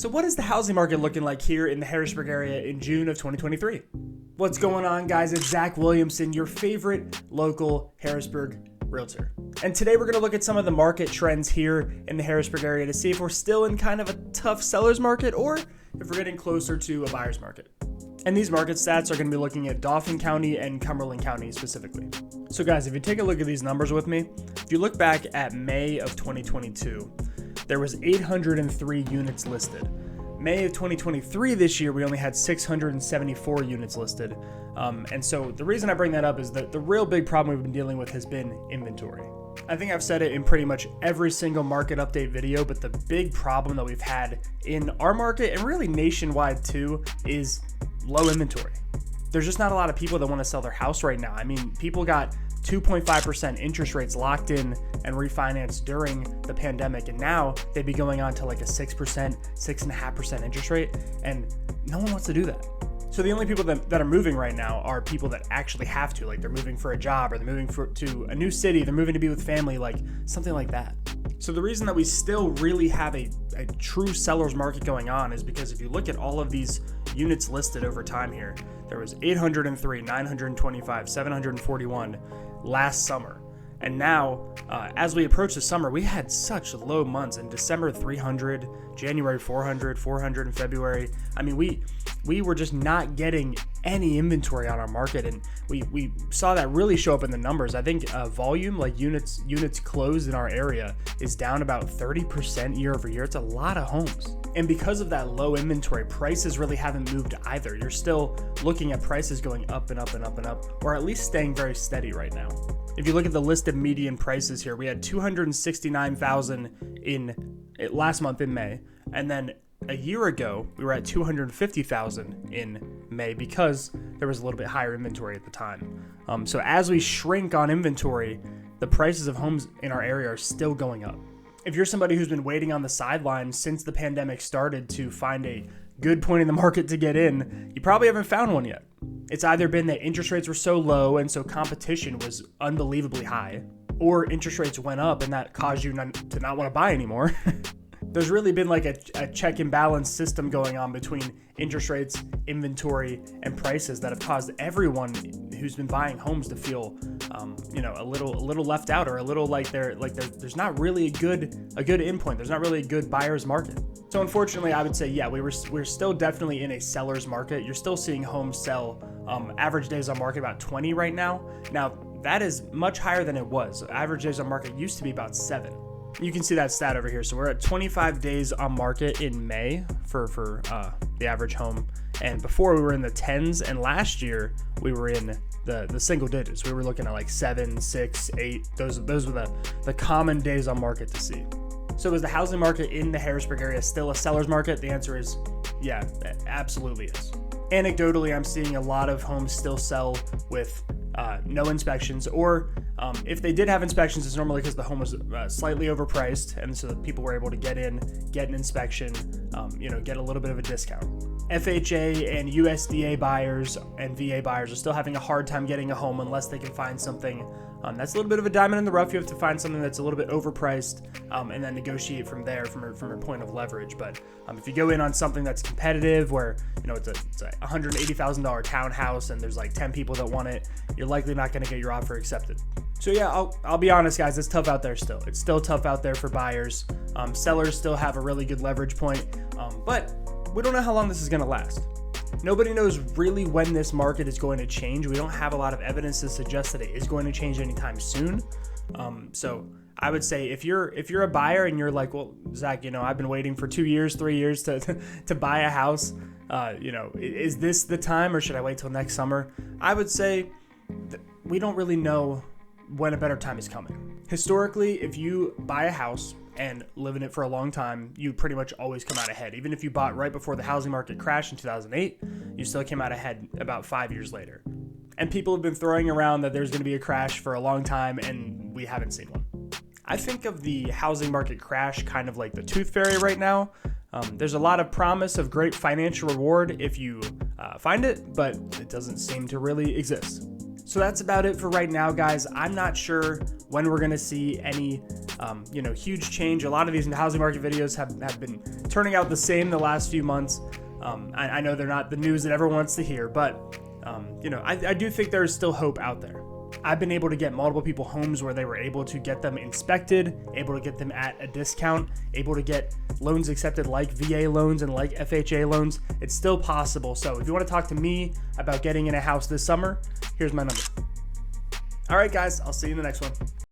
So what is the housing market looking like here in the Harrisburg area in June of 2023? What's going on, guys? It's Zach Williamson, your favorite local Harrisburg realtor. And today we're going to look at some of the market trends here in the Harrisburg area to see if we're still in kind of a tough seller's market or if we're getting closer to a buyer's market. And these market stats are going to be looking at Dauphin County and Cumberland County specifically. So guys, if you take a look at these numbers with me, if you look back at May of 2022, there was 803 units listed. May of 2023 this year, we only had 674 units listed. And so the reason I bring that up is that the real big problem we've been dealing with has been inventory. I think I've said it in pretty much every single market update video, but the big problem that we've had in our market and really nationwide too is low inventory. There's just not a lot of people that want to sell their house right now. I mean, people got 2.5% interest rates locked in and refinanced during the pandemic, and now they'd be going on to like a 6%, 6.5% interest rate, and no one wants to do that. So the only people that are moving right now are people that actually have to, like they're moving for a job or they're moving to a new city, they're moving to be with family, like something like that. So the reason that we still really have a true seller's market going on is because if you look at all of these units listed over time here, there was 803, 925, 741 last summer. And now, as we approach the summer, we had such low months. In December, 300, January, 400, 400 in February. I mean, we were just not getting any inventory on our market, and we saw that really show up in the numbers. I think volume, like units closed in our area, is down about 30% year over year. It's a lot of homes. And because of that low inventory, prices really haven't moved either. You're still looking at prices going up and up and up and up, or at least staying very steady right now. If you look at the listed median prices here, we had 269,000 in last month in May, and then a year ago we were at 250,000 in May because there was a little bit higher inventory at the time. So as we shrink on inventory, the prices of homes in our area are still going up. If you're somebody who's been waiting on the sidelines since the pandemic started to find a good point in the market to get in, you probably haven't found one yet. It's either been that interest rates were so low and so competition was unbelievably high, or interest rates went up and that caused you to not want to buy anymore. There's really been like a check and balance system going on between interest rates, inventory, and prices that have caused everyone who's been buying homes to feel, a little left out, or a little like there's not really a good endpoint. There's not really a good buyer's market. So unfortunately, I would say, yeah, we're still definitely in a seller's market. You're still seeing homes sell. Average days on market about 20 right now. Now that is much higher than it was. Average days on market used to be about 7. You can see that stat over here. So we're at 25 days on market in May for the average home. And before we were in the 10s, and last year we were in the single digits. We were looking at like 7, 6, 8. Those were the common days on market to see. So is the housing market in the Harrisburg area still a seller's market? The answer is yeah, it absolutely is. Anecdotally, I'm seeing a lot of homes still sell with no inspections, or if they did have inspections, it's normally because the home was slightly overpriced, and so that people were able to get in, get an inspection, get a little bit of a discount. FHA and USDA buyers and VA buyers are still having a hard time getting a home unless they can find something that's a little bit of a diamond in the rough. You have to find something that's a little bit overpriced and then negotiate from there from your point of leverage. But if you go in on something that's competitive, where it's a $180,000 townhouse and there's like 10 people that want it, you're likely not going to get your offer accepted. So yeah, I'll be honest, guys, it's tough out there still. It's still tough out there for buyers. Sellers still have a really good leverage point, but we don't know how long this is going to last. Nobody knows really when this market is going to change. We don't have a lot of evidence to suggest that it is going to change anytime soon. So I would say if you're a buyer and you're like, well, Zach, I've been waiting for 2 years, 3 years to buy a house. Is this the time, or should I wait till next summer? I would say we don't really know when a better time is coming. Historically, if you buy a house and live in it for a long time, you pretty much always come out ahead. Even if you bought right before the housing market crashed in 2008, you still came out ahead about 5 years later. And people have been throwing around that there's going to be a crash for a long time, and we haven't seen one. I think of the housing market crash kind of like the tooth fairy right now. There's a lot of promise of great financial reward if you find it, but it doesn't seem to really exist. So that's about it for right now, guys. I'm not sure when we're going to see any, huge change. A lot of these housing market videos have been turning out the same the last few months. I know they're not the news that everyone wants to hear, but, I do think there's still hope out there. I've been able to get multiple people homes where they were able to get them inspected, able to get them at a discount, able to get loans accepted like VA loans and like FHA loans. It's still possible. So if you want to talk to me about getting in a house this summer, here's my number. All right, guys, I'll see you in the next one.